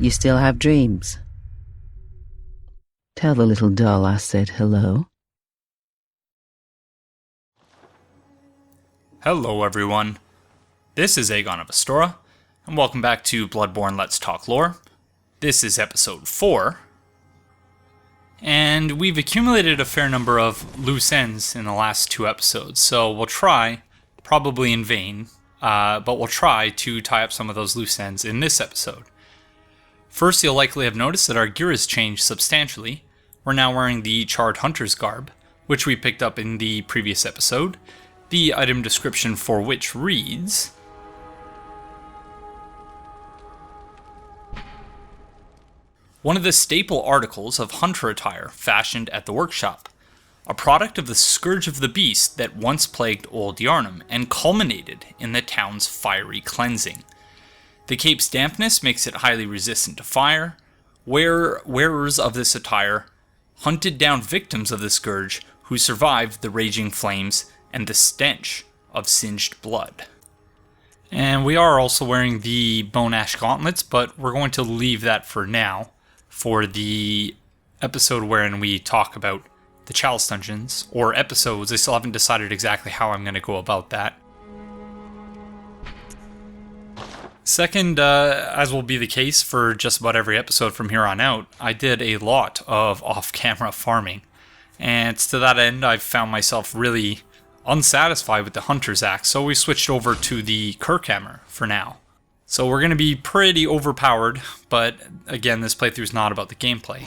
You still have dreams? Tell the little doll I said hello. Hello everyone, this is Aegon of Astora, and welcome back to Bloodborne Let's Talk Lore. This is episode 4, and we've accumulated a fair number of loose ends in the last 2 episodes, so we'll try, probably in vain, but we'll try to tie up some of those loose ends in this episode. First, you'll likely have noticed that our gear has changed substantially. We're now wearing the Charred Hunter's garb, which we picked up in the previous episode. The item description for which reads, one of the staple articles of hunter attire fashioned at the workshop, a product of the scourge of the beast that once plagued Old Yarnum and culminated in the town's fiery cleansing. The cape's dampness makes it highly resistant to fire. Wearers of this attire hunted down victims of the scourge who survived the raging flames and the stench of singed blood. And we are also wearing the bone ash gauntlets, but we're going to leave that for now, for the episode wherein we talk about the Chalice Dungeons, or episodes. I still haven't decided exactly how I'm going to go about that. Second, as will be the case for just about every episode from here on out, I did a lot of off-camera farming, and to that end I've found myself really unsatisfied with the Hunter's Axe, so we switched over to the Kirkhammer for now. So we're going to be pretty overpowered, but again, this playthrough is not about the gameplay.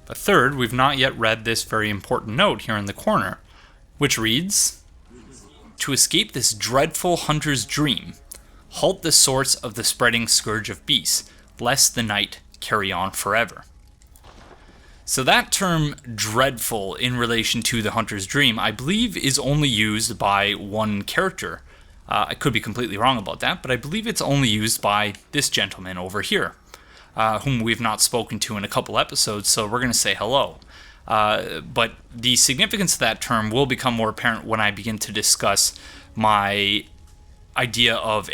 But third, we've not yet read this very important note here in the corner, which reads, to escape this dreadful hunter's dream, halt the source of the spreading scourge of beasts, lest the night carry on forever. So that term, dreadful, in relation to the hunter's dream, I believe is only used by one character. I could be completely wrong about that, but I believe it's only used by this gentleman over here, whom we've not spoken to in a couple episodes, so we're going to say hello. But the significance of that term will become more apparent when I begin to discuss my idea of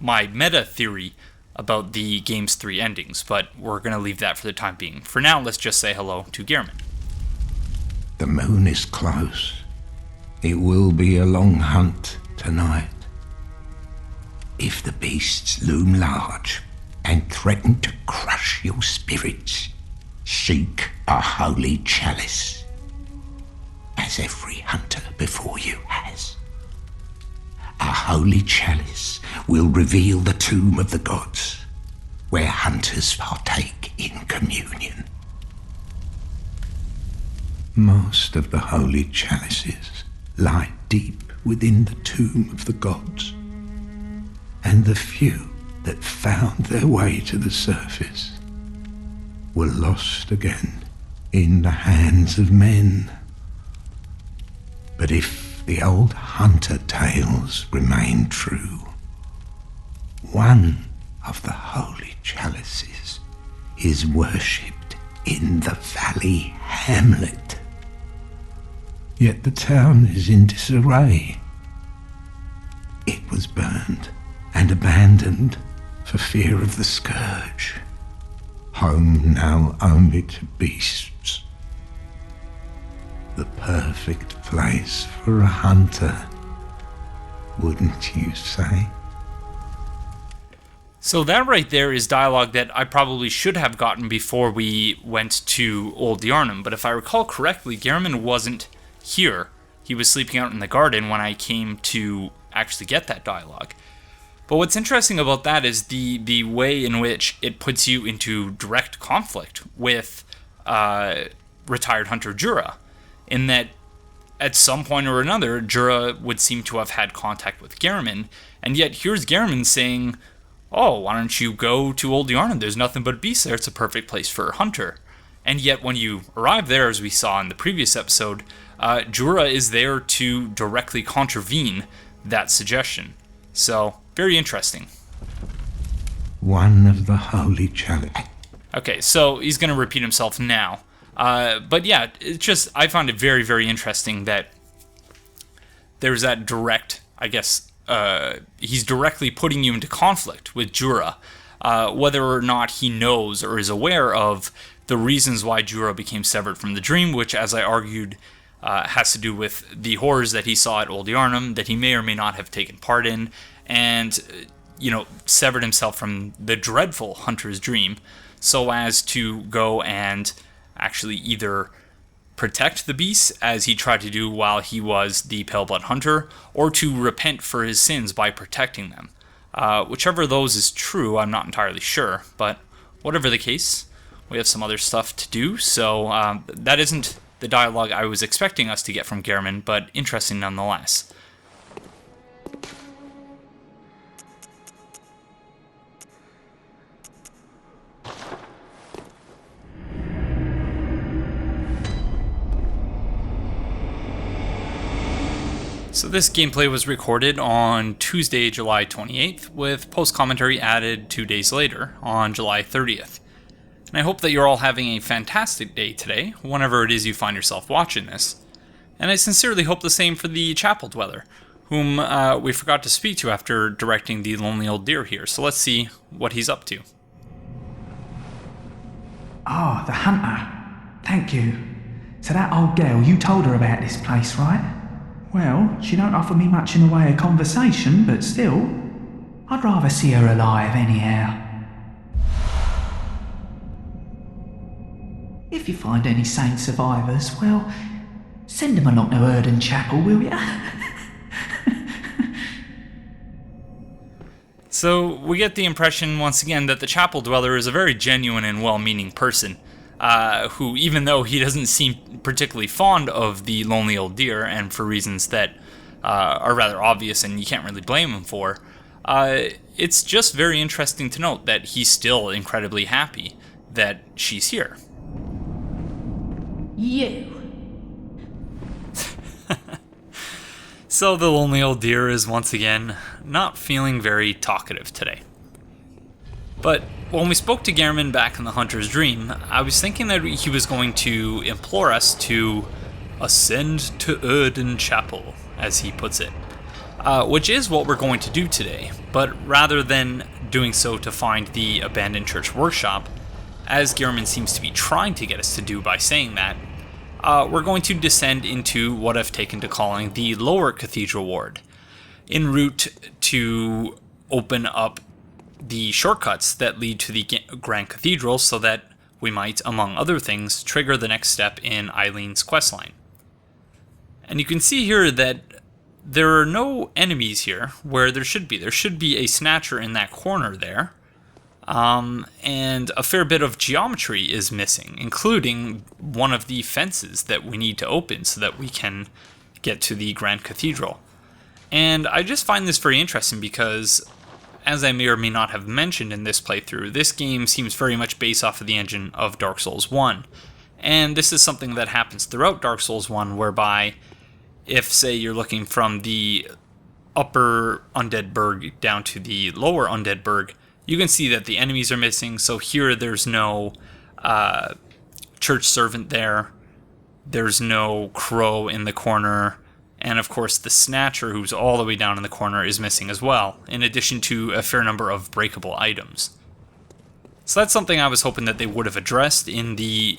my meta theory about the game's 3 endings, but we're going to leave that for the time being. For now, let's just say hello to Gehrman. The moon is close. It will be a long hunt tonight. If the beasts loom large and threaten to crush your spirits, seek a holy chalice, as every hunter before you has. A holy chalice will reveal the tomb of the gods, where hunters partake in communion. Most of the holy chalices lie deep within the tomb of the gods, and the few that found their way to the surface were lost again in the hands of men. But if the old hunter tales remain true, one of the holy chalices is worshipped in the valley hamlet. Yet the town is in disarray. It was burned and abandoned for fear of the scourge. Home now only to beasts. The perfect place for a hunter, wouldn't you say? So that right there is dialogue that I probably should have gotten before we went to Old Yarnum, but if I recall correctly, Gehrman wasn't here. He was sleeping out in the garden when I came to actually get that dialogue. But what's interesting about that is the way in which it puts you into direct conflict with retired hunter Jura, in that at some point or another, Jura would seem to have had contact with Gehrman, and yet here's Gehrman saying, oh, why don't you go to Old Yarnum? There's nothing but beasts there. It's a perfect place for a hunter. And yet when you arrive there, as we saw in the previous episode, Jura is there to directly contravene that suggestion. So, very interesting. One of the holy chalice. Okay, so he's going to repeat himself now. But yeah, it's just, I found it very, very interesting that there's that direct, I guess, he's directly putting you into conflict with Jura, whether or not he knows or is aware of the reasons why Jura became severed from the dream, which, as I argued, has to do with the horrors that he saw at Old Yarnum that he may or may not have taken part in, and severed himself from the dreadful Hunter's dream so as to go and actually either protect the beasts, as he tried to do while he was the Paleblood Hunter, or to repent for his sins by protecting them. Whichever of those is true, I'm not entirely sure, but whatever the case, we have some other stuff to do, so that isn't the dialogue I was expecting us to get from Gehrman, but interesting nonetheless. So this gameplay was recorded on Tuesday, July 28th, with post-commentary added 2 days later, on July 30th. And I hope that you're all having a fantastic day today, whenever it is you find yourself watching this. And I sincerely hope the same for the Chapel Dweller, whom we forgot to speak to after directing the Lonely Old Deer here, so let's see what he's up to. Ah, the hunter. Thank you. So that old girl, you told her about this place, right? Well, she don't offer me much in the way of conversation, but still, I'd rather see her alive anyhow. If you find any sane survivors, well, send them along to Oedon Chapel, will ya? So, we get the impression, once again, that the Chapel Dweller is a very genuine and well-meaning person, who, even though he doesn't seem particularly fond of the Lonely Old Deer, and for reasons that are rather obvious and you can't really blame him for, it's just very interesting to note that he's still incredibly happy that she's here. You. So the Lonely Old Deer is once again not feeling very talkative today. But when we spoke to Gehrman back in the Hunter's Dream, I was thinking that he was going to implore us to ascend to Oedon Chapel, as he puts it, which is what we're going to do today. But rather than doing so to find the abandoned church workshop, as Gehrman seems to be trying to get us to do by saying that, we're going to descend into what I've taken to calling the lower Cathedral Ward, en route to open up the shortcuts that lead to the Grand Cathedral so that we might, among other things, trigger the next step in Eileen's questline. And you can see here that there are no enemies here where there should be. There should be a Snatcher in that corner there, and a fair bit of geometry is missing, including one of the fences that we need to open so that we can get to the Grand Cathedral. And I just find this very interesting because, as I may or may not have mentioned in this playthrough, this game seems very much based off of the engine of Dark Souls 1. And this is something that happens throughout Dark Souls 1, whereby if, say, you're looking from the upper Undead Burg down to the lower Undead Burg, you can see that the enemies are missing. So here there's no church servant there, there's no crow in the corner, and of course the Snatcher, who's all the way down in the corner, is missing as well, in addition to a fair number of breakable items. So that's something I was hoping that they would have addressed in the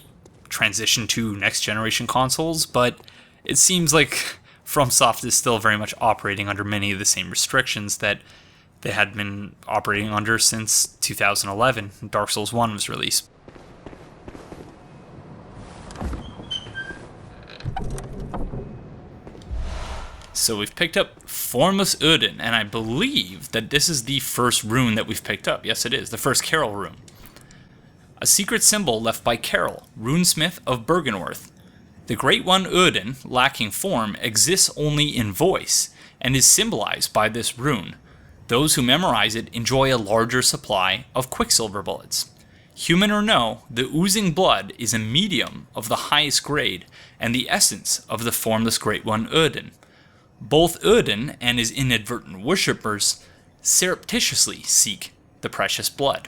transition to next generation consoles, but it seems like FromSoft is still very much operating under many of the same restrictions that they had been operating under since 2011, when Dark Souls 1 was released. So we've picked up Formless Oedon, and I believe that this is the first rune that we've picked up. Yes, it is, the first Carol rune. A secret symbol left by Carol, runesmith of Bergenworth. The Great One Oedon, lacking form, exists only in voice, and is symbolized by this rune. Those who memorize it enjoy a larger supply of Quicksilver bullets. Human or no, the oozing blood is a medium of the highest grade, and the essence of the formless Great One Oedon. Both Oedon and his inadvertent worshippers surreptitiously seek the precious blood.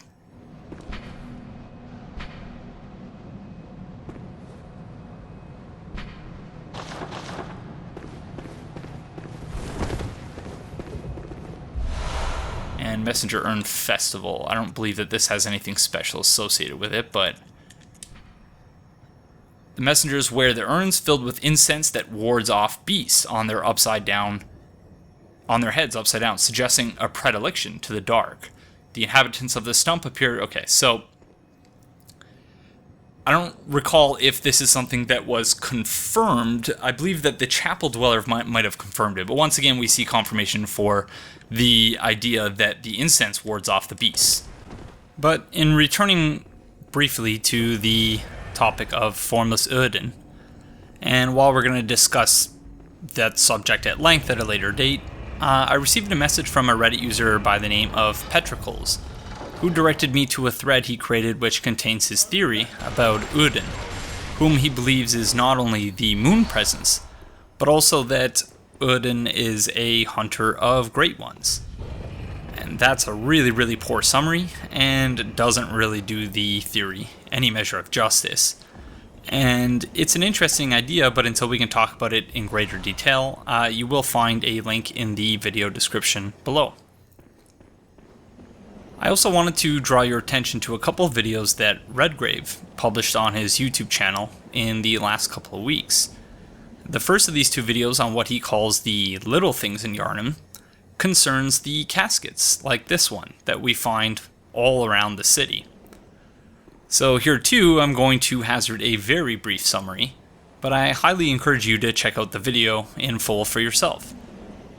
and Messenger Urn Festival. I don't believe that this has anything special associated with it, but the messengers wear the urns filled with incense that wards off beasts on their heads upside down, suggesting a predilection to the dark. The inhabitants of the stump appear... Okay, so I don't recall if this is something that was confirmed. I believe that the chapel dweller might have confirmed it, but once again we see confirmation for the idea that the incense wards off the beasts. But in returning briefly to the topic of formless Oedon, and while we're going to discuss that subject at length at a later date, I received a message from a Reddit user by the name of Petricles, who directed me to a thread he created which contains his theory about Oedon, whom he believes is not only the moon presence, but also that Oedon is a hunter of great ones. And that's a really, really poor summary, and doesn't really do the theory any measure of justice. And it's an interesting idea, but until we can talk about it in greater detail, you will find a link in the video description below. I also wanted to draw your attention to a couple of videos that Redgrave published on his YouTube channel in the last couple of weeks. The first of these two videos, on what he calls the little things in Yharnam, concerns the caskets, like this one, that we find all around the city. So here too, I'm going to hazard a very brief summary, but I highly encourage you to check out the video in full for yourself.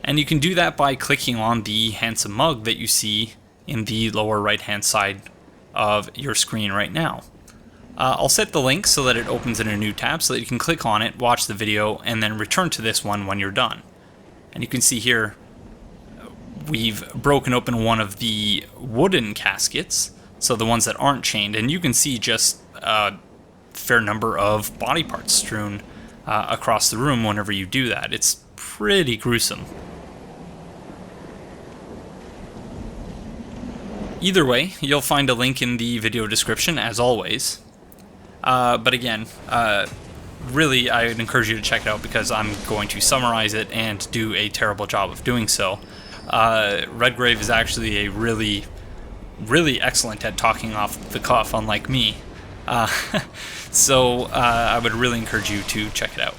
And you can do that by clicking on the handsome mug that you see in the lower right hand side of your screen right now. I'll set the link so that it opens in a new tab so that you can click on it, watch the video, and then return to this one when you're done. And you can see here we've broken open one of the wooden caskets, so the ones that aren't chained, and you can see just a fair number of body parts strewn across the room whenever you do that. It's pretty gruesome. Either way, you'll find a link in the video description, as always. But again, really, I would encourage you to check it out because I'm going to summarize it and do a terrible job of doing so. Redgrave is actually a really excellent at talking off the cuff, unlike me. So I would really encourage you to check it out.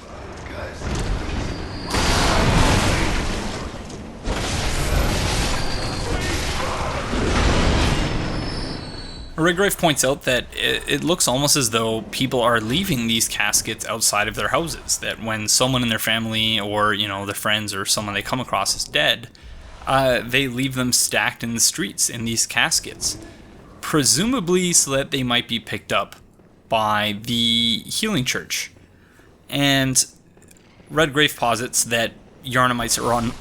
Redgrave points out that it looks almost as though people are leaving these caskets outside of their houses, that when someone in their family or, their friends or someone they come across is dead, they leave them stacked in the streets in these caskets, presumably so that they might be picked up by the healing church. And Redgrave posits that Yharnamites are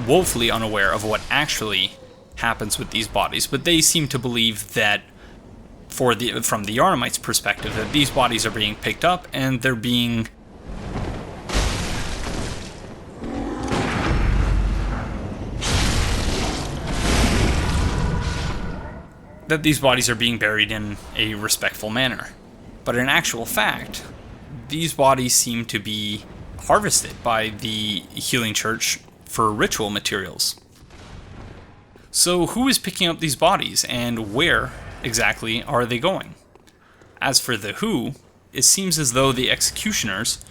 woefully unaware of what actually happens with these bodies, but they seem to believe that from the Yharnamites' perspective, that these bodies are being picked up and they're being buried in a respectful manner. But in actual fact, these bodies seem to be harvested by the healing church for ritual materials. So who is picking up these bodies, and where exactly are they going? As for the who, it seems as though the executioners,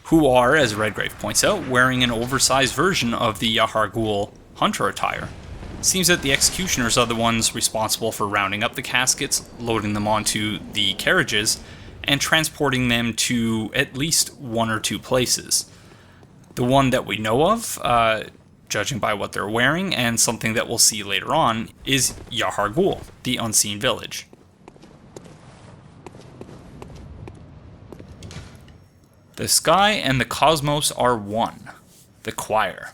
who are, as Redgrave points out, wearing an oversized version of the Yahar Ghul hunter attire, seems that the executioners are the ones responsible for rounding up the caskets, loading them onto the carriages, and transporting them to at least one or two places. The one that we know of, judging by what they're wearing, and something that we'll see later on, is Yahar Ghul, the unseen village. The sky and the cosmos are one. The choir.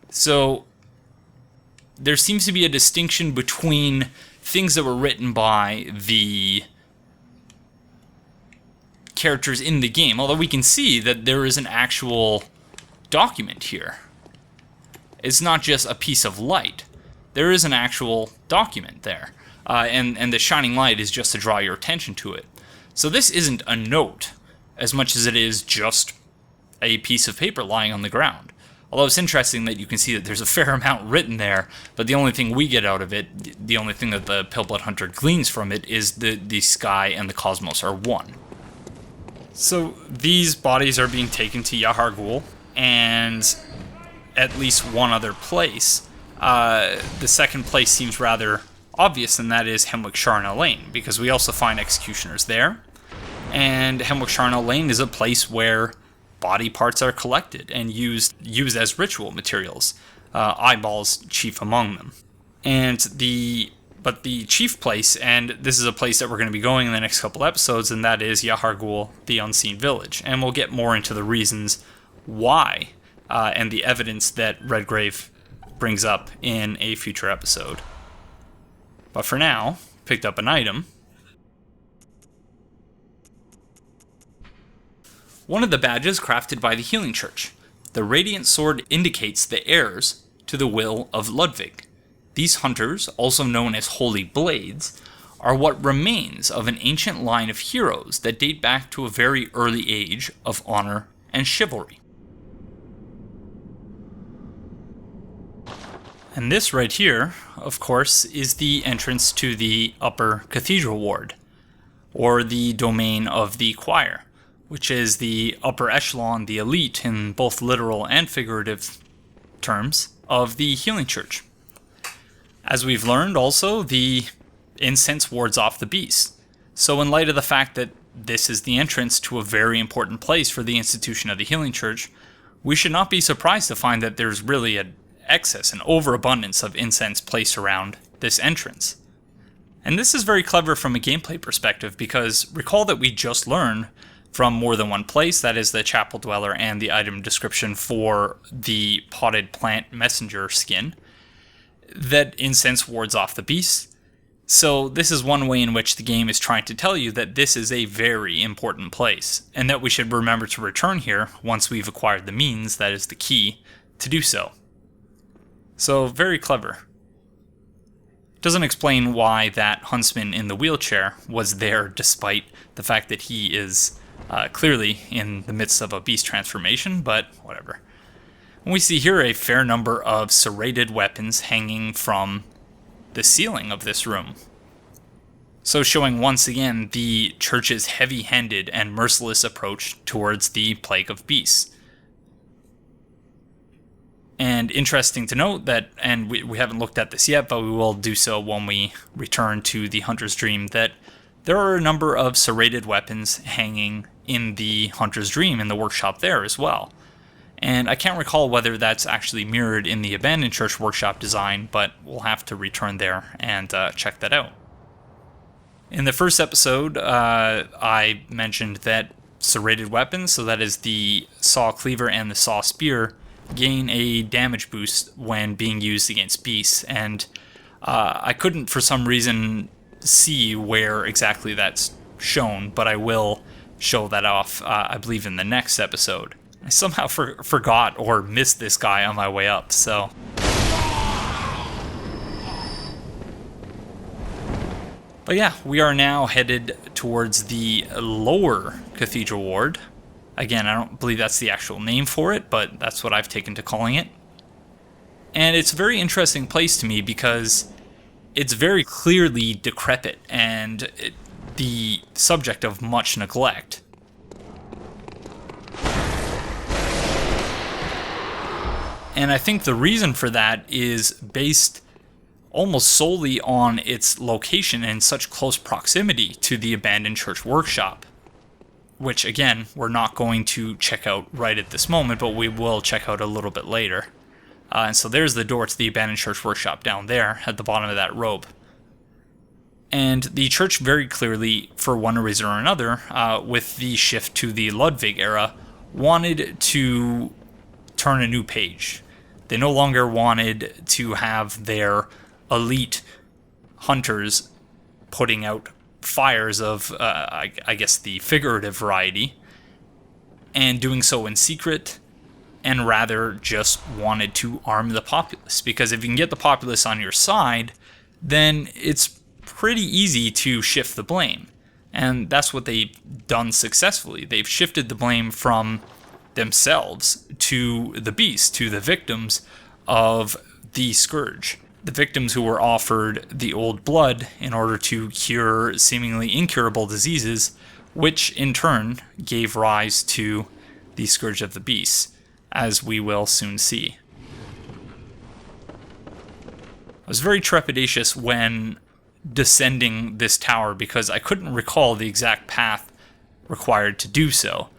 So, there seems to be a distinction between things that were written by the characters in the game, although we can see that there is an actual document here. It's not just a piece of light. There is an actual document there, and the shining light is just to draw your attention to it. So this isn't a note as much as it is just a piece of paper lying on the ground. Although it's interesting that you can see that there's a fair amount written there, but the only thing we get out of it, the only thing that the Paleblood Hunter gleans from it, is the sky and the cosmos are one. So these bodies are being taken to Yahar Ghul, and at least one other place. The second place seems rather obvious, and that is Hemwick Sharna Lane, because we also find executioners there. And Hemwick Sharna Lane is a place where body parts are collected and used as ritual materials, eyeballs chief among them. But the chief place, and this is a place that we're going to be going in the next couple episodes, and that is Yahar Ghul, the Unseen Village. And we'll get more into the reasons why, and the evidence that Redgrave brings up in a future episode. But for now, picked up an item. One of the badges crafted by the Healing Church. The Radiant Sword indicates the heirs to the will of Ludwig. These hunters, also known as Holy Blades, are what remains of an ancient line of heroes that date back to a very early age of honor and chivalry. And this right here, of course, is the entrance to the upper Cathedral Ward, or the domain of the choir, which is the upper echelon, the elite in both literal and figurative terms, of the Healing Church. As we've learned also, the incense wards off the beast. So in light of the fact that this is the entrance to a very important place for the institution of the Healing Church, we should not be surprised to find that there's really an excess and overabundance of incense placed around this entrance. And this is very clever from a gameplay perspective, because recall that we just learned from more than one place, that is the Chapel Dweller and the item description for the Potted Plant Messenger skin, that incense wards off the beast. So this is one way in which the game is trying to tell you that this is a very important place, and that we should remember to return here once we've acquired the means, that is the key, to do so. So very clever. Doesn't explain why that huntsman in the wheelchair was there, despite the fact that he is clearly in the midst of a beast transformation, but whatever. And we see here a fair number of serrated weapons hanging from the ceiling of this room. So showing once again the church's heavy-handed and merciless approach towards the plague of beasts. And interesting to note that, and we haven't looked at this yet, but we will do so when we return to the Hunter's Dream, that there are a number of serrated weapons hanging in the Hunter's Dream in the workshop there as well. And I can't recall whether that's actually mirrored in the Abandoned Church workshop design, but we'll have to return there and check that out. In the first episode, I mentioned that serrated weapons, so that is the Saw Cleaver and the Saw Spear, gain a damage boost when being used against beasts, and I couldn't for some reason see where exactly that's shown, but I will show that off, I believe, in the next episode. I somehow forgot or missed this guy on my way up, so... But yeah, we are now headed towards the lower Cathedral Ward. Again, I don't believe that's the actual name for it, but that's what I've taken to calling it. And it's a very interesting place to me because it's very clearly decrepit and the subject of much neglect. And I think the reason for that is based almost solely on its location and such close proximity to the Abandoned Church workshop, which again, we're not going to check out right at this moment, but we will check out a little bit later. And so there's the door to the Abandoned Church workshop down there at the bottom of that rope. And the church very clearly, for one reason or another, with the shift to the Ludwig era, wanted to turn a new page. They no longer wanted to have their elite hunters putting out fires of, I guess, the figurative variety, and doing so in secret, and rather just wanted to arm the populace. Because if you can get the populace on your side, then it's pretty easy to shift the blame. And that's what they've done successfully. They've shifted the blame from themselves to the beast, to the victims of the scourge. The victims who were offered the old blood in order to cure seemingly incurable diseases, which in turn gave rise to the scourge of the beast, as we will soon see. I was very trepidatious when descending this tower because I couldn't recall the exact path required to do so.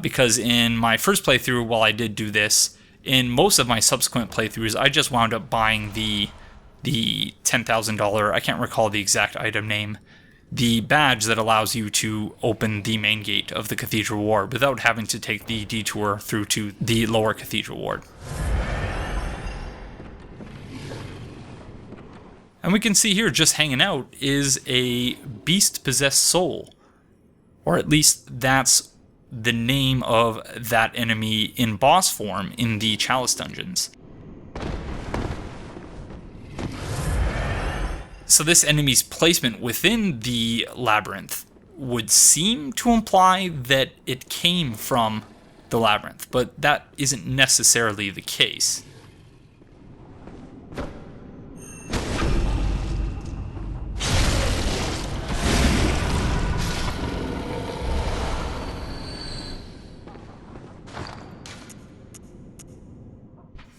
Because in my first playthrough, while I did do this, in most of my subsequent playthroughs, I just wound up buying the $10,000, I can't recall the exact item name, the badge that allows you to open the main gate of the Cathedral Ward without having to take the detour through to the lower Cathedral Ward. And we can see here, just hanging out, is a beast-possessed soul. Or at least that's the name of that enemy in boss form in the Chalice dungeons. So this enemy's placement within the labyrinth would seem to imply that it came from the labyrinth, but that isn't necessarily the case.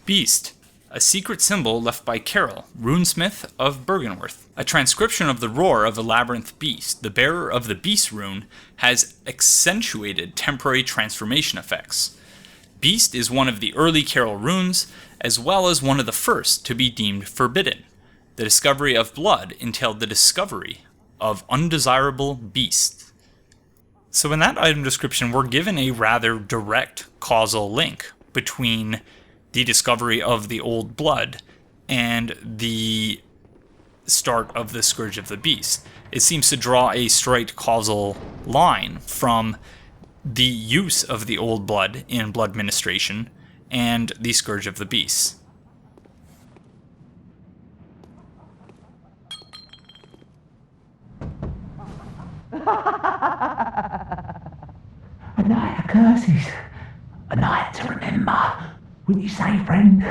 Beast, a secret symbol left by Carol, runesmith of Bergenworth. A transcription of the roar of the labyrinth beast, the bearer of the beast rune, has accentuated temporary transformation effects. Beast is one of the early Carol runes, as well as one of the first to be deemed forbidden. The discovery of blood entailed the discovery of undesirable beasts. So in that item description, we're given a rather direct causal link between the discovery of the old blood and the start of the Scourge of the Beast. It seems to draw a straight causal line from the use of the old blood in blood ministration and the Scourge of the Beast. A night of curses. A night to remember. Wouldn't you say, friend?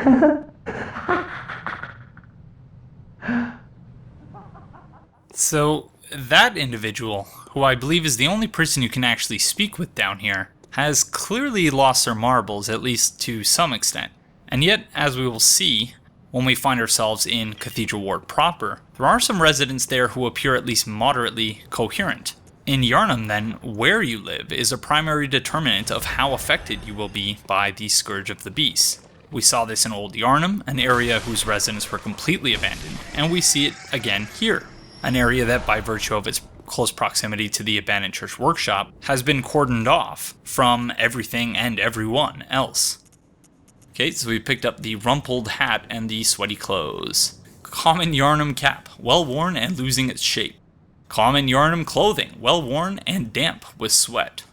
So, that individual, who I believe is the only person you can actually speak with down here, has clearly lost their marbles, at least to some extent. And yet, as we will see, when we find ourselves in Cathedral Ward proper, there are some residents there who appear at least moderately coherent. In Yharnam, then, where you live is a primary determinant of how affected you will be by the Scourge of the Beast. We saw this in Old Yharnam, an area whose residents were completely abandoned, and we see it again here, an area that, by virtue of its close proximity to the abandoned church workshop, has been cordoned off from everything and everyone else. Okay, so we picked up the rumpled hat and the sweaty clothes. Common Yharnam cap, well worn and losing its shape. Common Yharnam clothing, well worn and damp with sweat.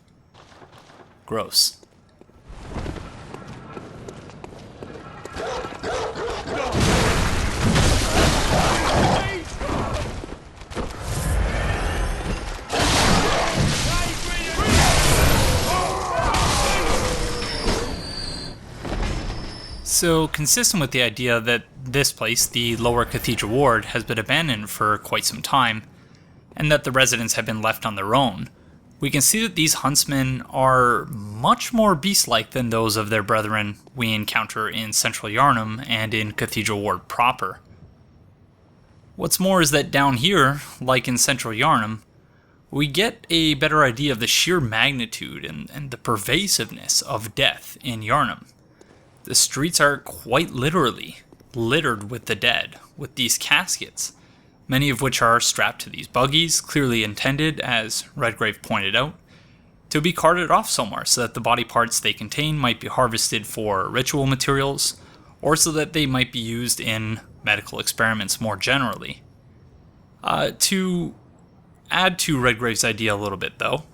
Gross. So, consistent with the idea that this place, the lower Cathedral Ward, has been abandoned for quite some time, and that the residents have been left on their own, we can see that these huntsmen are much more beast-like than those of their brethren we encounter in Central Yharnam and in Cathedral Ward proper. What's more is that down here, like in Central Yharnam, we get a better idea of the sheer magnitude and the pervasiveness of death in Yharnam. The streets are quite literally littered with the dead, with these caskets, many of which are strapped to these buggies, clearly intended, as Redgrave pointed out, to be carted off somewhere so that the body parts they contain might be harvested for ritual materials, or so that they might be used in medical experiments more generally. To add to Redgrave's idea a little bit, though,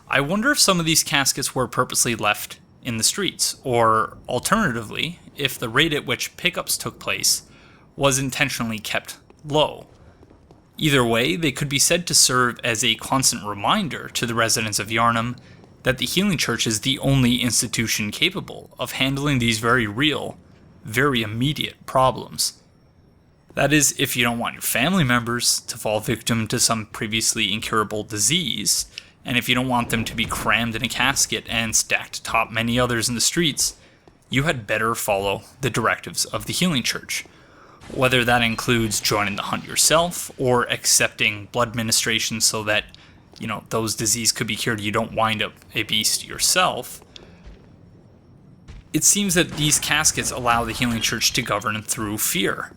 I wonder if some of these caskets were purposely left in the streets, or alternatively, if the rate at which pickups took place was intentionally kept low. Either way, they could be said to serve as a constant reminder to the residents of Yharnam that the Healing Church is the only institution capable of handling these very real, very immediate problems. That is, if you don't want your family members to fall victim to some previously incurable disease, and if you don't want them to be crammed in a casket and stacked atop many others in the streets, you had better follow the directives of the Healing Church. Whether that includes joining the hunt yourself, or accepting blood ministration so that, those diseases could be cured, you don't wind up a beast yourself. It seems that these caskets allow the Healing Church to govern through fear.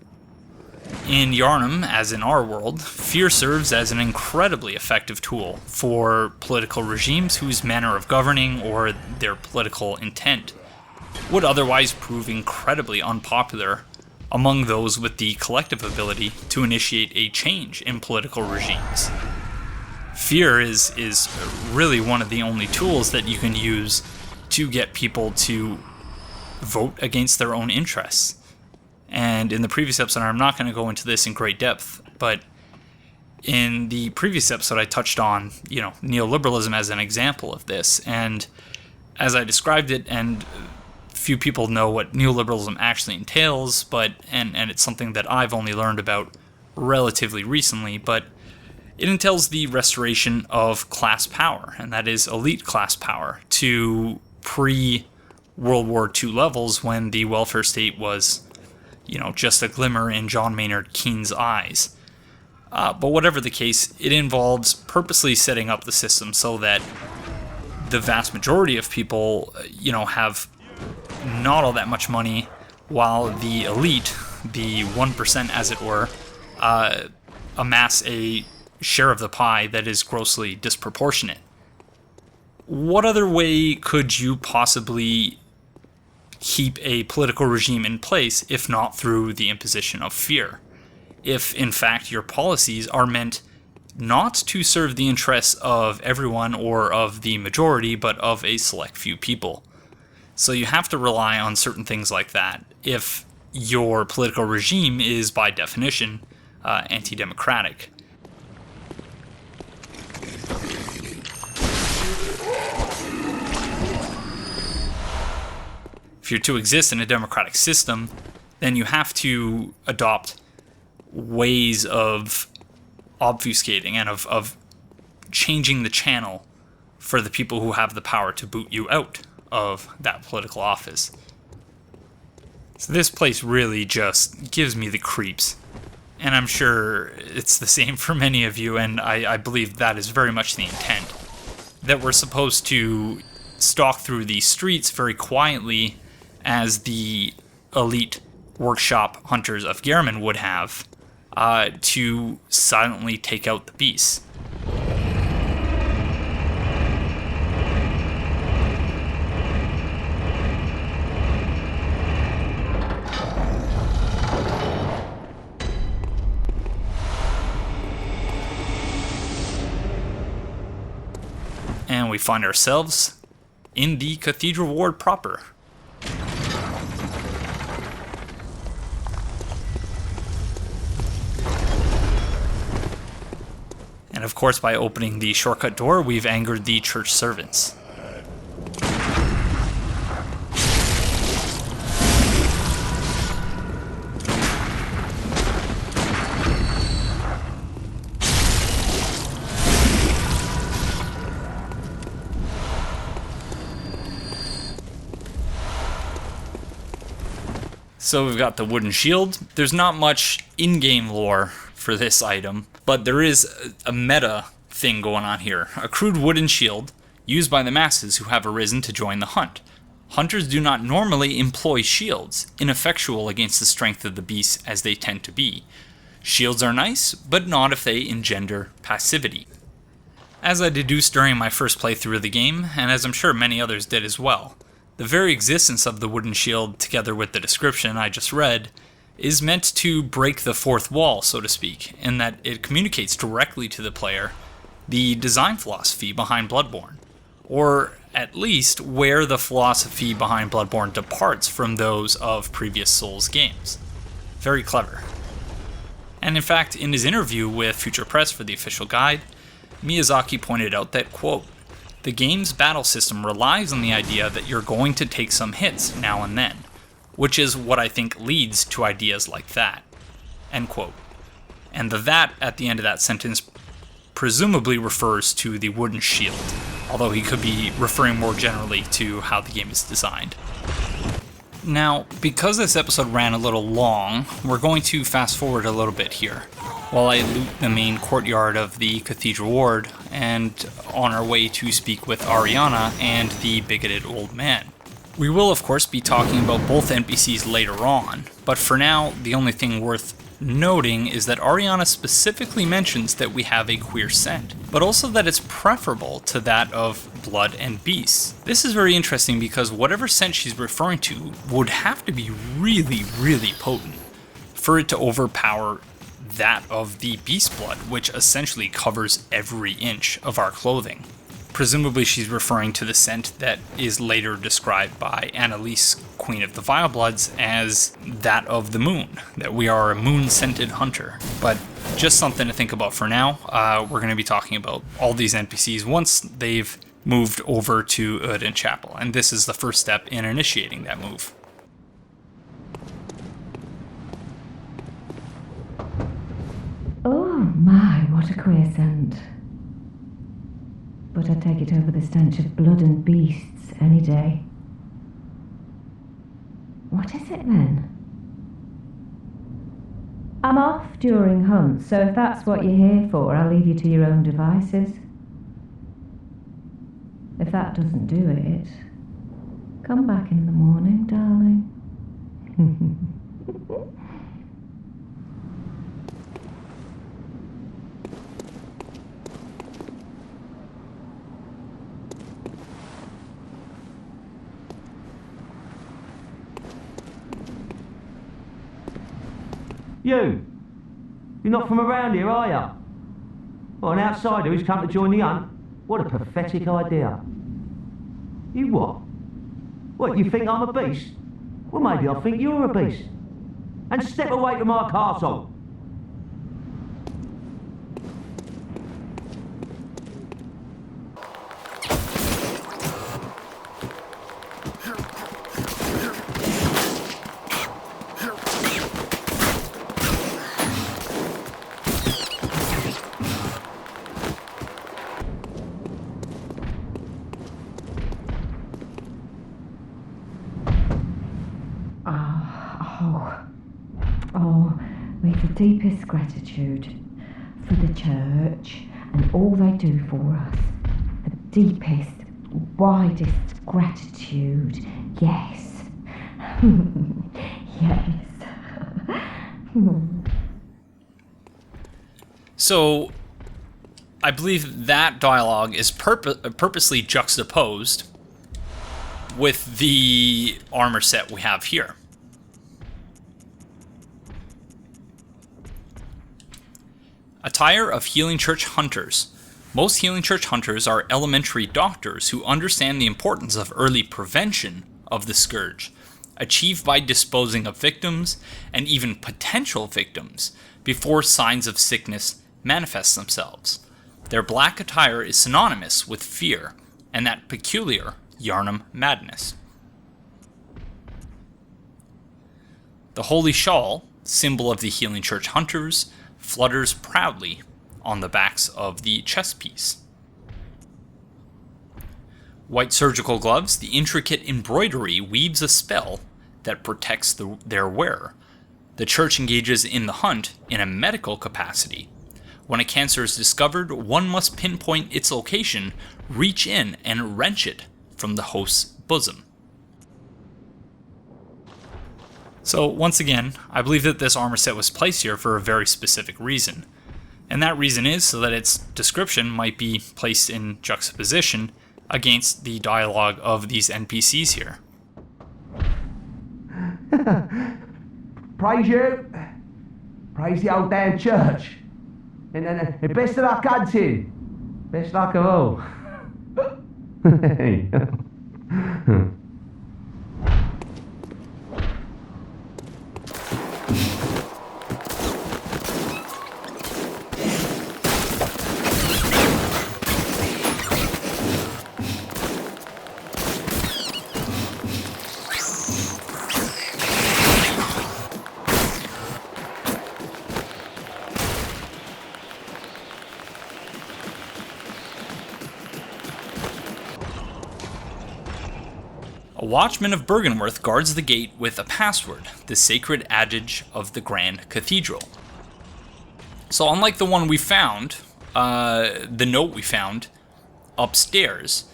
In Yharnam, as in our world, fear serves as an incredibly effective tool for political regimes whose manner of governing or their political intent would otherwise prove incredibly unpopular among those with the collective ability to initiate a change in political regimes. Fear is really one of the only tools that you can use to get people to vote against their own interests. And in the previous episode, I'm not going to go into this in great depth, but in the previous episode I touched on, neoliberalism as an example of this. And as I described it, and few people know what neoliberalism actually entails, and it's something that I've only learned about relatively recently, but it entails the restoration of class power, and that is elite class power, to pre-World War II levels when the welfare state was, just a glimmer in John Maynard Keynes' eyes. But whatever the case, it involves purposely setting up the system so that the vast majority of people, have not all that much money, while the elite, the 1% as it were, amass a share of the pie that is grossly disproportionate. What other way could you possibly keep a political regime in place if not through the imposition of fear? If, in fact, your policies are meant not to serve the interests of everyone or of the majority, but of a select few people. So you have to rely on certain things like that if your political regime is, by definition, anti-democratic. If you're to exist in a democratic system, then you have to adopt ways of obfuscating and of changing the channel for the people who have the power to boot you out of that political office. So this place really just gives me the creeps. And I'm sure it's the same for many of you, and I believe that is very much the intent. That we're supposed to stalk through these streets very quietly, as the elite workshop hunters of Gehrman would have, to silently take out the beasts. And we find ourselves in the Cathedral Ward proper. And of course, by opening the shortcut door, we've angered the church servants. So we've got the wooden shield. There's not much in-game lore for this item, but there is a meta thing going on here. A crude wooden shield used by the masses who have arisen to join the hunt. Hunters do not normally employ shields, ineffectual against the strength of the beasts as they tend to be. Shields are nice, but not if they engender passivity. As I deduced during my first playthrough of the game, and as I'm sure many others did as well, the very existence of the wooden shield, together with the description I just read, is meant to break the fourth wall, so to speak, in that it communicates directly to the player the design philosophy behind Bloodborne, or at least where the philosophy behind Bloodborne departs from those of previous Souls games. Very clever. And in fact, in his interview with Future Press for the official guide, Miyazaki pointed out that, quote, The game's battle system relies on the idea that you're going to take some hits now and then, which is what I think leads to ideas like that." End quote. And the "that" at the end of that sentence presumably refers to the wooden shield, although he could be referring more generally to how the game is designed. Now, because this episode ran a little long, we're going to fast forward a little bit here, while I loot the main courtyard of the Cathedral Ward, and on our way to speak with Ariana and the bigoted old man. We will, of course, be talking about both NPCs later on, but for now, the only thing worth noting is that Ariana specifically mentions that we have a queer scent, but also that it's preferable to that of blood and beasts. This is very interesting because whatever scent she's referring to would have to be really, really potent for it to overpower that of the beast blood, which essentially covers every inch of our clothing. Presumably she's referring to the scent that is later described by Annalise, Queen of the Vilebloods, as that of the moon, that we are a moon-scented hunter. But just something to think about for now. We're going to be talking about all these NPCs once they've moved over to Oedon Chapel, and this is the first step in initiating that move. Oh my, what a queer scent. But I'd take it over the stench of blood and beasts any day. What is it then? I'm off during hunts, so if that's what you're here for, I'll leave you to your own devices. If that doesn't do it, come back in the morning, darling. You're not from around here, are you? Well, an outsider who's come to join the hunt? What a pathetic idea. You what? What, you think I'm a beast? Well, maybe I think you're a beast. And step away from my castle. We've the deepest gratitude for the church and all they do for us. The deepest, widest gratitude. Yes. Yes. So, I believe that dialogue is purposely juxtaposed with the armor set we have here. Attire of Healing Church Hunters. Most Healing Church Hunters are elementary doctors who understand the importance of early prevention of the scourge, achieved by disposing of victims, and even potential victims, before signs of sickness manifest themselves. Their black attire is synonymous with fear, and that peculiar Yharnam madness. The Holy Shawl, symbol of the Healing Church Hunters, flutters proudly on the backs of the chest piece. White surgical gloves, the intricate embroidery weaves a spell that protects their wearer. The church engages in the hunt in a medical capacity. When a cancer is discovered, one must pinpoint its location, reach in, and wrench it from the host's bosom. So, once again, I believe that this armor set was placed here for a very specific reason. And that reason is so that its description might be placed in juxtaposition against the dialogue of these NPCs here. Praise you. Praise the old damn church. And best of luck hunting. Best luck of all. A watchman of Byrgenwerth guards the gate with a password, the sacred adage of the Grand Cathedral. So unlike the one we found, the note we found upstairs,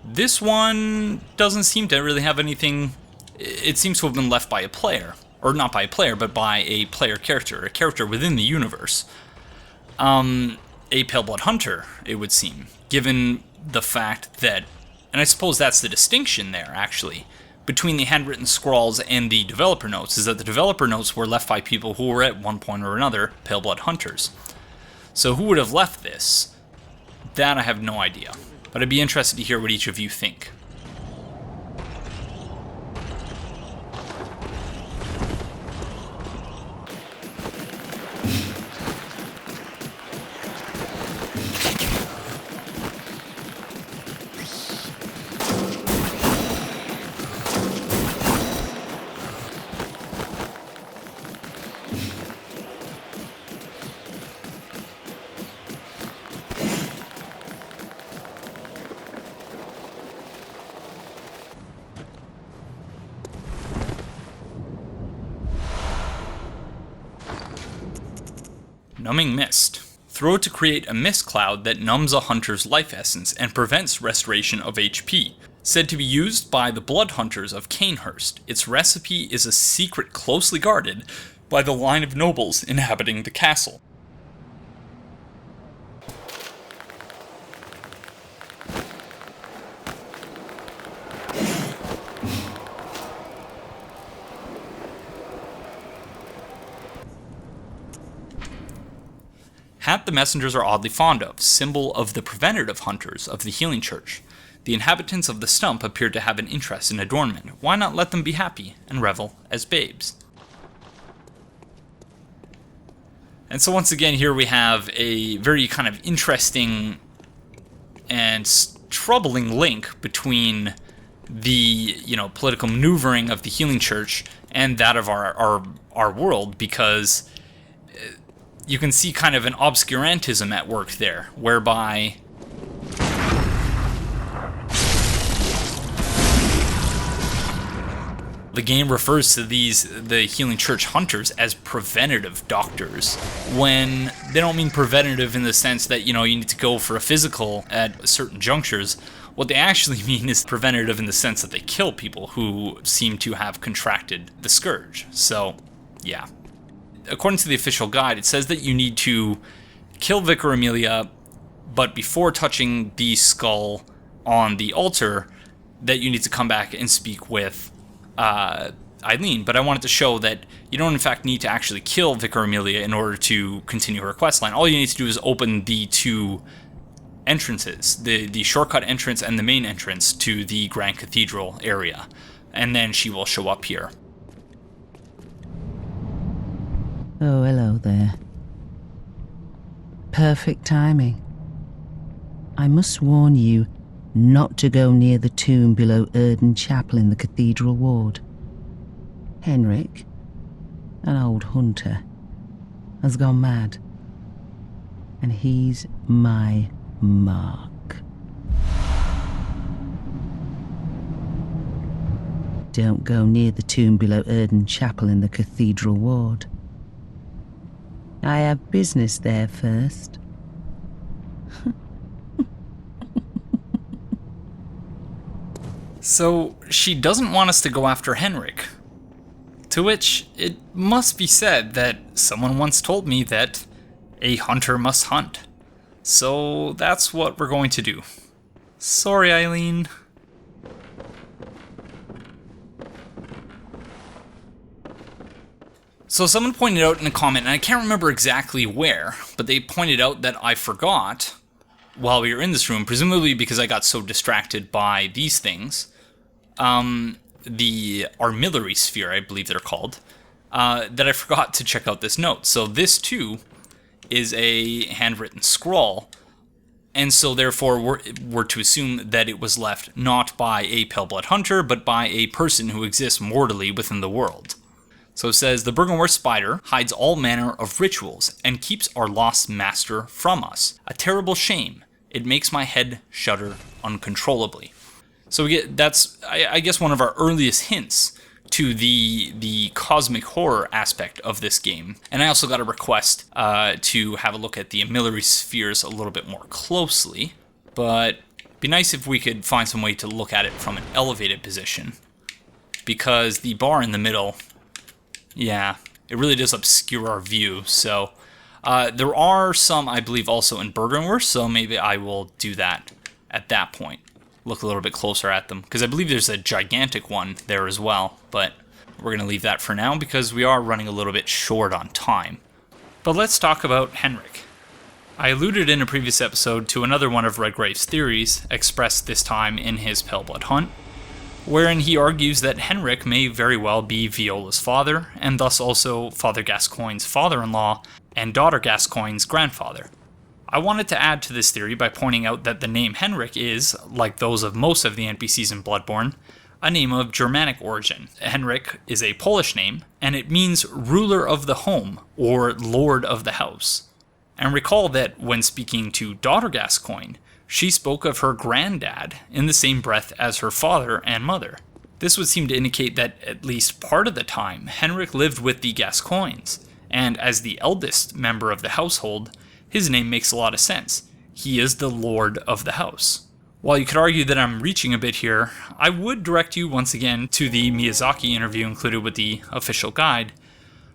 this one doesn't seem to really have anything. It seems to have been left by a player, or not by a player, but by a player character, a character within the universe. A Paleblood hunter, it would seem, given the fact that, and I suppose that's the distinction there, actually, between the handwritten scrawls and the developer notes, is that the developer notes were left by people who were at one point or another Paleblood hunters. So who would have left this? That I have no idea, but I'd be interested to hear what each of you think. Numbing Mist. Throw it to create a mist cloud that numbs a hunter's life essence and prevents restoration of HP. Said to be used by the blood hunters of Canehurst, its recipe is a secret closely guarded by the line of nobles inhabiting the castle. Hat the messengers are oddly fond of, symbol of the preventative hunters of the healing church. The inhabitants of the stump appear to have an interest in adornment. Why not let them be happy and revel as babes? And so once again, here we have a very kind of interesting and troubling link between the, political maneuvering of the healing church and that of our world, because you can see kind of an obscurantism at work there, whereby the game refers to the healing church hunters as preventative doctors, when they don't mean preventative in the sense that, you need to go for a physical at certain junctures. What they actually mean is preventative in the sense that they kill people who seem to have contracted the scourge. So, yeah. According to the official guide, it says that you need to kill Vicar Amelia, but before touching the skull on the altar, that you need to come back and speak with Eileen. But I wanted to show that you don't in fact need to actually kill Vicar Amelia in order to continue her quest line. All you need to do is open the two entrances, the shortcut entrance and the main entrance to the Grand Cathedral area, and then she will show up here. Oh, hello there. Perfect timing. I must warn you not to go near the tomb below Oedon Chapel in the Cathedral Ward. Henrik, an old hunter, has gone mad, and he's my mark. Don't go near the tomb below Oedon Chapel in the Cathedral Ward. I have business there first. So, she doesn't want us to go after Henrik. To which, it must be said that someone once told me that a hunter must hunt. So, that's what we're going to do. Sorry, Eileen. So someone pointed out in a comment, and I can't remember exactly where, but they pointed out that I forgot while we were in this room, presumably because I got so distracted by these things, the armillary sphere, I believe they're called, that I forgot to check out this note. So this too is a handwritten scrawl, and so therefore we're to assume that it was left not by a Paleblood hunter, but by a person who exists mortally within the world. So it says, the Byrgenwerth spider hides all manner of rituals and keeps our lost master from us. A terrible shame. It makes my head shudder uncontrollably. So that's I guess one of our earliest hints to the cosmic horror aspect of this game. And I also got a request to have a look at the Amilary spheres a little bit more closely, but it'd be nice if we could find some way to look at it from an elevated position, because the bar in the middle, yeah, it really does obscure our view. So there are some, I believe, also in Bergenworth, so maybe I will do that at that point. Look a little bit closer at them, because I believe there's a gigantic one there as well, but we're going to leave that for now because we are running a little bit short on time. But let's talk about Henrik. I alluded in a previous episode to another one of Redgrave's theories, expressed this time in his Paleblood hunt, wherein he argues that Henrik may very well be Viola's father, and thus also Father Gascoigne's father-in-law and daughter Gascoigne's grandfather. I wanted to add to this theory by pointing out that the name Henrik is, like those of most of the NPCs in Bloodborne, a name of Germanic origin. Henrik is a Polish name, and it means ruler of the home, or lord of the house. And recall that when speaking to daughter Gascoigne, she spoke of her granddad in the same breath as her father and mother. This would seem to indicate that at least part of the time, Henrik lived with the Gascoignes, and as the eldest member of the household, his name makes a lot of sense. He is the lord of the house. While you could argue that I'm reaching a bit here, I would direct you once again to the Miyazaki interview included with the official guide,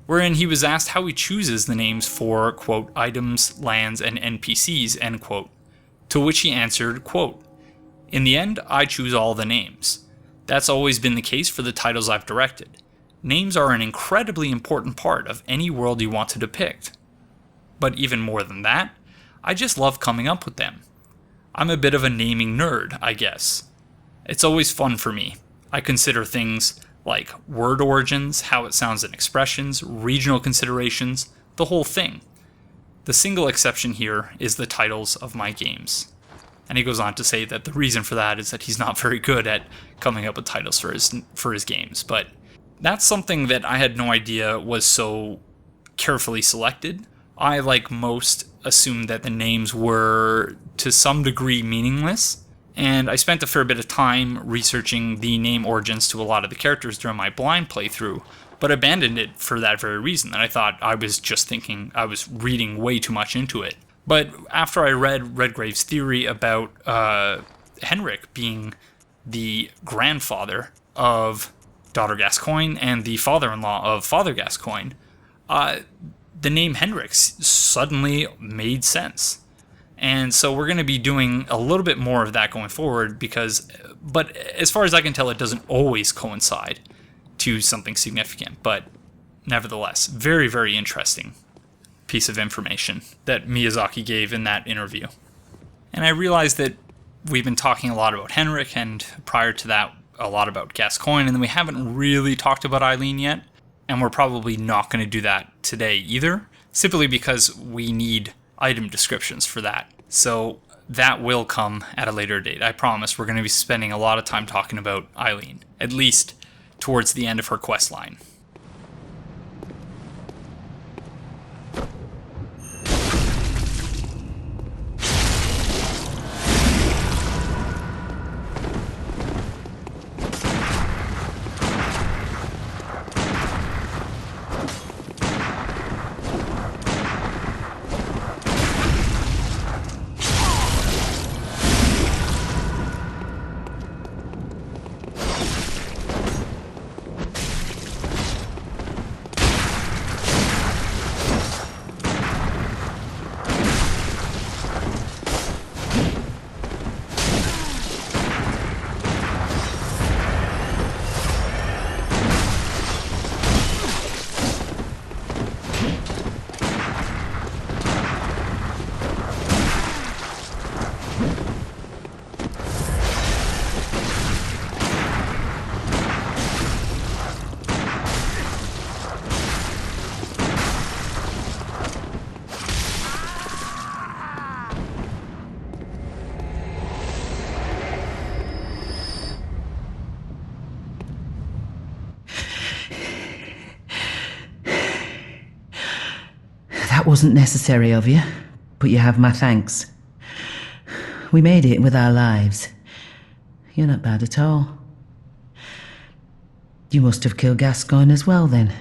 wherein he was asked how he chooses the names for, quote, items, lands, and NPCs, end quote. To which he answered, quote, "In the end, I choose all the names. That's always been the case for the titles I've directed. Names are an incredibly important part of any world you want to depict. But even more than that, I just love coming up with them. I'm a bit of a naming nerd, I guess. It's always fun for me. I consider things like word origins, how it sounds in expressions, regional considerations, the whole thing. The single exception here is the titles of my games." And he goes on to say that the reason for that is that he's not very good at coming up with titles for his games. But that's something that I had no idea was so carefully selected. I, like most, assumed that the names were to some degree meaningless, and I spent a fair bit of time researching the name origins to a lot of the characters during my blind playthrough, but abandoned it for that very reason, that I thought I was just thinking I was reading way too much into it. But after I read Redgrave's theory about Henrik being the grandfather of daughter Gascoigne and the father-in-law of Father Gascoigne, the name Henrik suddenly made sense. And so we're going to be doing a little bit more of that going forward but as far as I can tell, it doesn't always coincide to something significant. But nevertheless, very, very interesting piece of information that Miyazaki gave in that interview. And I realized that we've been talking a lot about Henrik, and prior to that, a lot about Gascoigne, and then we haven't really talked about Eileen yet. And we're probably not going to do that today either, simply because we need item descriptions for that. So that will come at a later date. I promise we're going to be spending a lot of time talking about Eileen, at least towards the end of her quest line. That wasn't necessary of you, but you have my thanks. We made it with our lives. you're not bad at all. You must have killed Gascoigne as well, then.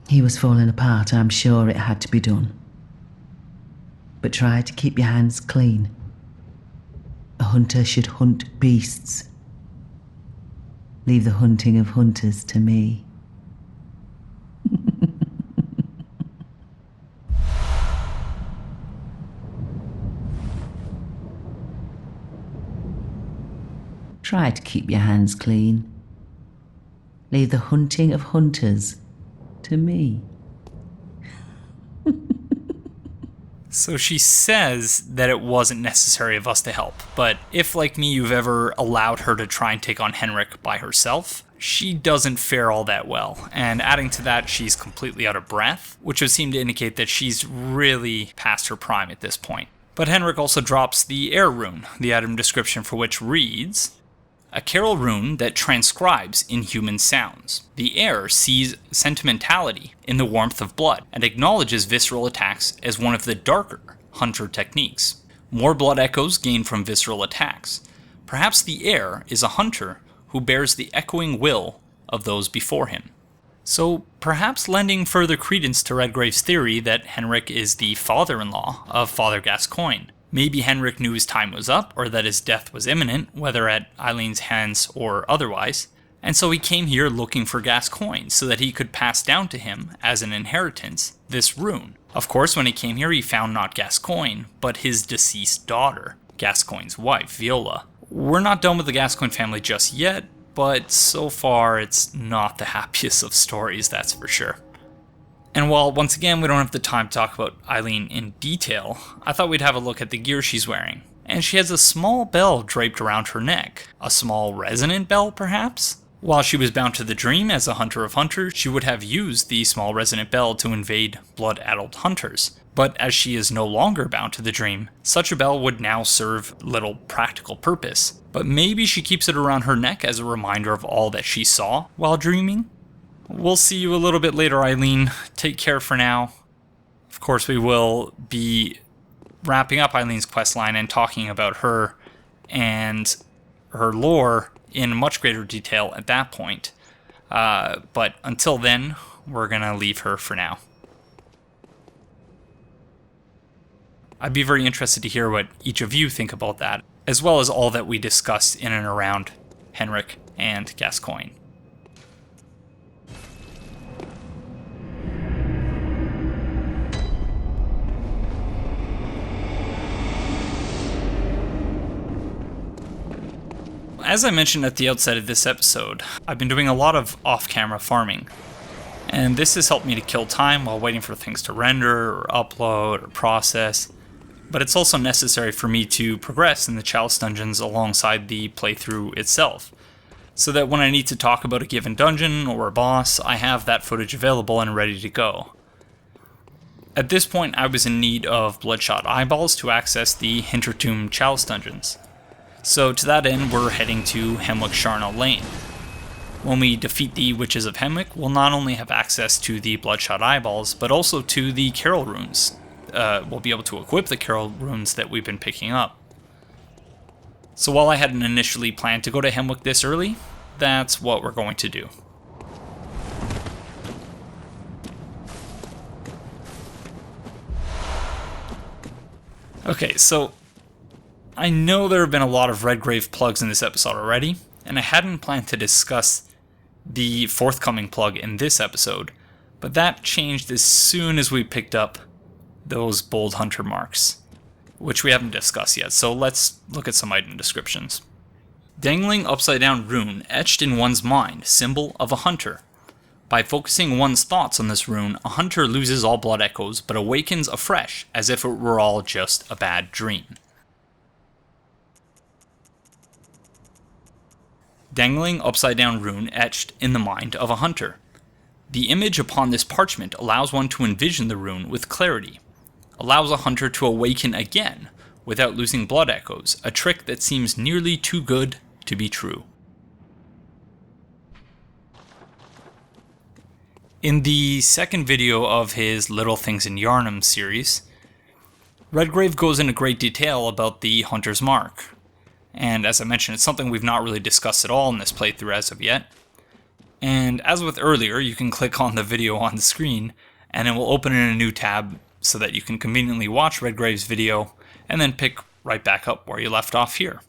He was falling apart, I'm sure it had to be done. But try to keep your hands clean. A hunter should hunt beasts. Leave the hunting of hunters to me. Try to keep your hands clean. Leave the hunting of hunters to me. So she says that it wasn't necessary of us to help, but if, like me, you've ever allowed her to try and take on Henrik by herself, she doesn't fare all that well. And adding to that, she's completely out of breath, which would seem to indicate that she's really past her prime at this point. But Henrik also drops the air rune, the item description for which reads, a carol rune that transcribes inhuman sounds. The air sees sentimentality in the warmth of blood and acknowledges visceral attacks as one of the darker hunter techniques. More blood echoes gained from visceral attacks. Perhaps the air is a hunter who bears the echoing will of those before him. So perhaps lending further credence to Redgrave's theory that Henrik is the father-in-law of Father Gascoigne. Maybe Henrik knew his time was up, or that his death was imminent, whether at Eileen's hands or otherwise, and so he came here looking for Gascoigne so that he could pass down to him, as an inheritance, this rune. Of course, when he came here he found not Gascoigne, but his deceased daughter, Gascoigne's wife, Viola. We're not done with the Gascoigne family just yet, but so far it's not the happiest of stories, that's for sure. And while, once again, we don't have the time to talk about Eileen in detail, I thought we'd have a look at the gear she's wearing. And she has a small bell draped around her neck. A small resonant bell, perhaps? While she was bound to the dream as a hunter of hunters, she would have used the small resonant bell to invade blood-addled hunters. But as she is no longer bound to the dream, such a bell would now serve little practical purpose. But maybe she keeps it around her neck as a reminder of all that she saw while dreaming? We'll see you a little bit later, Eileen. Take care for now. Of course, we will be wrapping up Eileen's questline and talking about her and her lore in much greater detail at that point. But until then, we're going to leave her for now. I'd be very interested to hear what each of you think about that, as well as all that we discussed in and around Henrik and Gascoigne. As I mentioned at the outset of this episode, I've been doing a lot of off-camera farming, and this has helped me to kill time while waiting for things to render, or upload, or process, but it's also necessary for me to progress in the Chalice dungeons alongside the playthrough itself, so that when I need to talk about a given dungeon or a boss, I have that footage available and ready to go. At this point, I was in need of bloodshot eyeballs to access the Hintertomb Chalice dungeons. So to that end, we're heading to Hemwick Sharnel Lane. When we defeat the Witches of Hemwick, we'll not only have access to the Bloodshot Eyeballs, but also to the Carol Runes. We'll be able to equip the Carol Runes that we've been picking up. So while I hadn't initially planned to go to Hemwick this early, that's what we're going to do. Okay, so I know there have been a lot of Redgrave plugs in this episode already, and I hadn't planned to discuss the forthcoming plug in this episode, but that changed as soon as we picked up those bold hunter marks, which we haven't discussed yet, so let's look at some item descriptions. Dangling upside down rune etched in one's mind, symbol of a hunter. By focusing one's thoughts on this rune, a hunter loses all blood echoes, but awakens afresh, as if it were all just a bad dream. Dangling upside down rune etched in the mind of a hunter. The image upon this parchment allows one to envision the rune with clarity. Allows a hunter to awaken again without losing blood echoes, a trick that seems nearly too good to be true. In the second video of his Little Things in Yarnum series, Redgrave goes into great detail about the Hunter's Mark, and as I mentioned, it's something we've not really discussed at all in this playthrough as of yet. And as with earlier, you can click on the video on the screen, and it will open in a new tab so that you can conveniently watch Redgrave's video, and then pick right back up where you left off here.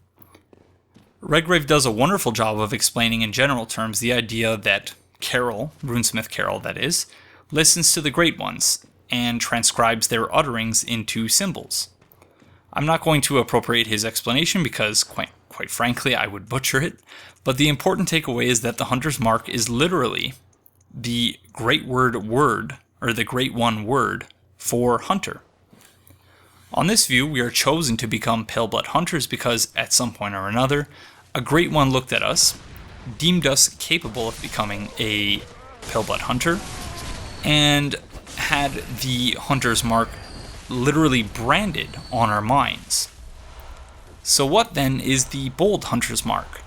Redgrave does a wonderful job of explaining in general terms the idea that Carol, Runesmith Carol that is, listens to the Great Ones, and transcribes their utterings into symbols. I'm not going to appropriate his explanation because, quite frankly, I would butcher it, but the important takeaway is that the Hunter's Mark is literally the Great Word, or the Great One word, for Hunter. On this view, we are chosen to become Paleblood Hunters because, at some point or another, a Great One looked at us, deemed us capable of becoming a Paleblood Hunter, and had the Hunter's Mark literally branded on our minds. So what then is the Bold Hunter's Mark?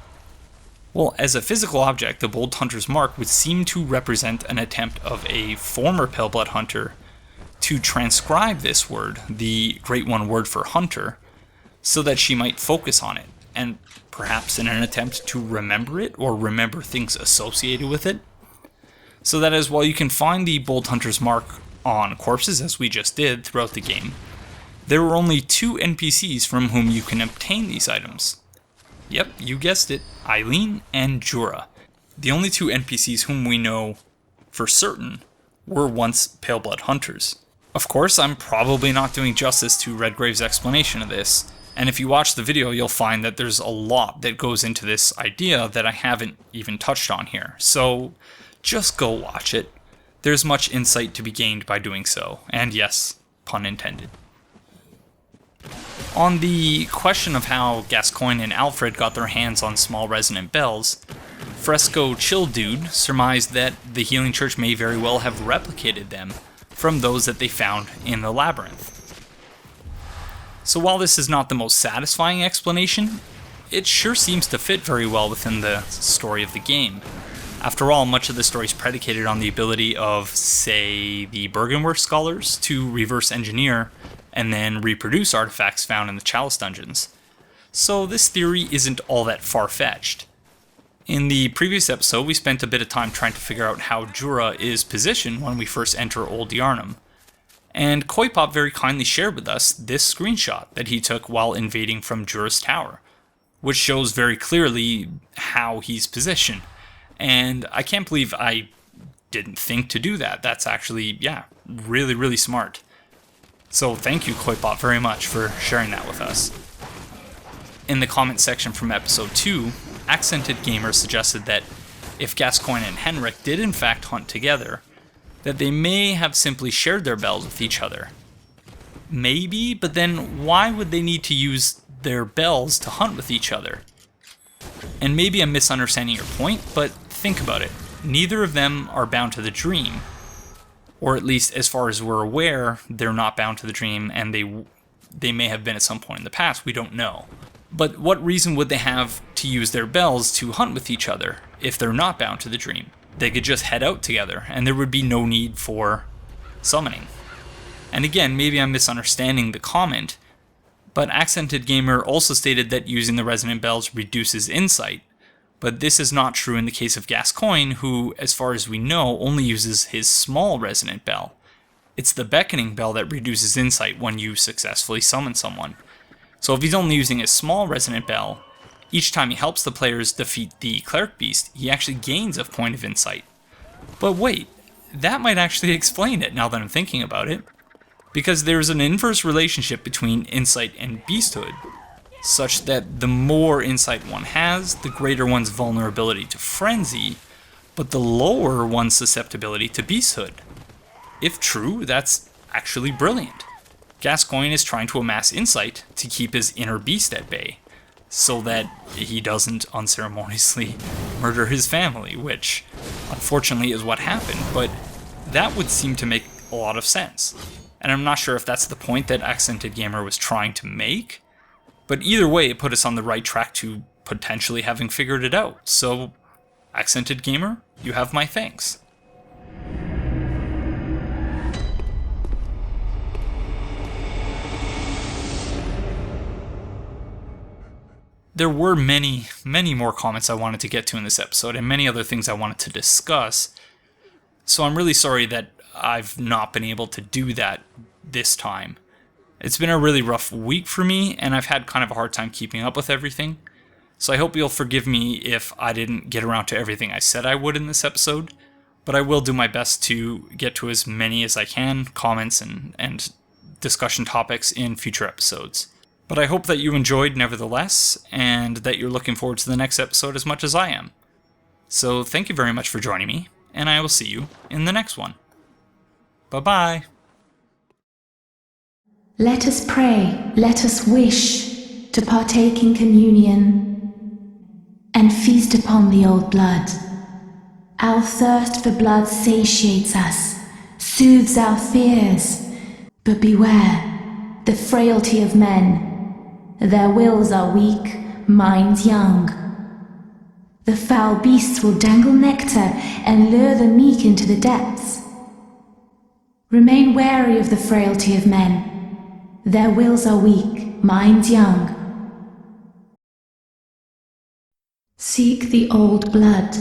Well, as a physical object, the Bold Hunter's Mark would seem to represent an attempt of a former Paleblood Hunter to transcribe this word, the Great One word for Hunter, so that she might focus on it, and perhaps in an attempt to remember it or remember things associated with it. So that is, while you can find the Bold Hunter's Mark on corpses, as we just did throughout the game, there are only 2 NPCs from whom you can obtain these items. Yep, you guessed it, Eileen and Jura. The only 2 NPCs whom we know for certain were once Paleblood Hunters. Of course, I'm probably not doing justice to Redgrave's explanation of this, and if you watch the video, you'll find that there's a lot that goes into this idea that I haven't even touched on here. So just go watch it. There's much insight to be gained by doing so, and yes, pun intended. On the question of how Gascoigne and Alfred got their hands on small resonant bells, Fresco Chill Dude surmised that the Healing Church may very well have replicated them from those that they found in the labyrinth. So while this is not the most satisfying explanation, it sure seems to fit very well within the story of the game. After all, much of the story is predicated on the ability of, say, the Bergenworth scholars to reverse engineer and then reproduce artifacts found in the Chalice dungeons. So this theory isn't all that far-fetched. In the previous episode, we spent a bit of time trying to figure out how Jura is positioned when we first enter Old Yarnum. And Koipop very kindly shared with us this screenshot that he took while invading from Jura's tower, which shows very clearly how he's positioned. And I can't believe I didn't think to do that. That's actually, really, really smart. So thank you, Koipop, very much for sharing that with us. In the comment section from episode 2, Accented Gamer suggested that if Gascoigne and Henrik did in fact hunt together, that they may have simply shared their bells with each other. Maybe, but then why would they need to use their bells to hunt with each other? And maybe I'm misunderstanding your point, but think about it. Neither of them are bound to the dream. Or at least as far as we're aware, they're not bound to the dream, and they may have been at some point in the past, we don't know. But what reason would they have to use their bells to hunt with each other if they're not bound to the dream? They could just head out together, and there would be no need for summoning. And again, maybe I'm misunderstanding the comment, but Accented Gamer also stated that using the resonant bells reduces insight, but this is not true in the case of Gascoigne, who, as far as we know, only uses his small resonant bell. It's the beckoning bell that reduces insight when you successfully summon someone. So if he's only using his small resonant bell, each time he helps the players defeat the Cleric Beast, he actually gains a point of insight. But wait, that might actually explain it now that I'm thinking about it. Because there's an inverse relationship between insight and beasthood, such that the more insight one has, the greater one's vulnerability to frenzy, but the lower one's susceptibility to beasthood. If true, that's actually brilliant. Gascoigne is trying to amass insight to keep his inner beast at bay, so that he doesn't unceremoniously murder his family, which unfortunately is what happened, but that would seem to make a lot of sense. And I'm not sure if that's the point that Accented Gamer was trying to make, but either way it put us on the right track to potentially having figured it out. So, Accented Gamer, you have my thanks. there were many, many more comments I wanted to get to in this episode, and many other things I wanted to discuss. So I'm really sorry that I've not been able to do that this time. It's been a really rough week for me, and I've had kind of a hard time keeping up with everything. So I hope you'll forgive me if I didn't get around to everything I said I would in this episode, but I will do my best to get to as many as I can, comments and discussion topics in future episodes. But I hope that you enjoyed nevertheless, and that you're looking forward to the next episode as much as I am. So thank you very much for joining me, and I will see you in the next one. Bye-bye. Let us pray, let us wish to partake in communion and feast upon the old blood. Our thirst for blood satiates us, soothes our fears, but beware the frailty of men. Their wills are weak, minds young. The foul beasts will dangle nectar and lure the meek into the depths. Remain wary of the frailty of men. Their wills are weak, minds young. Seek the old blood.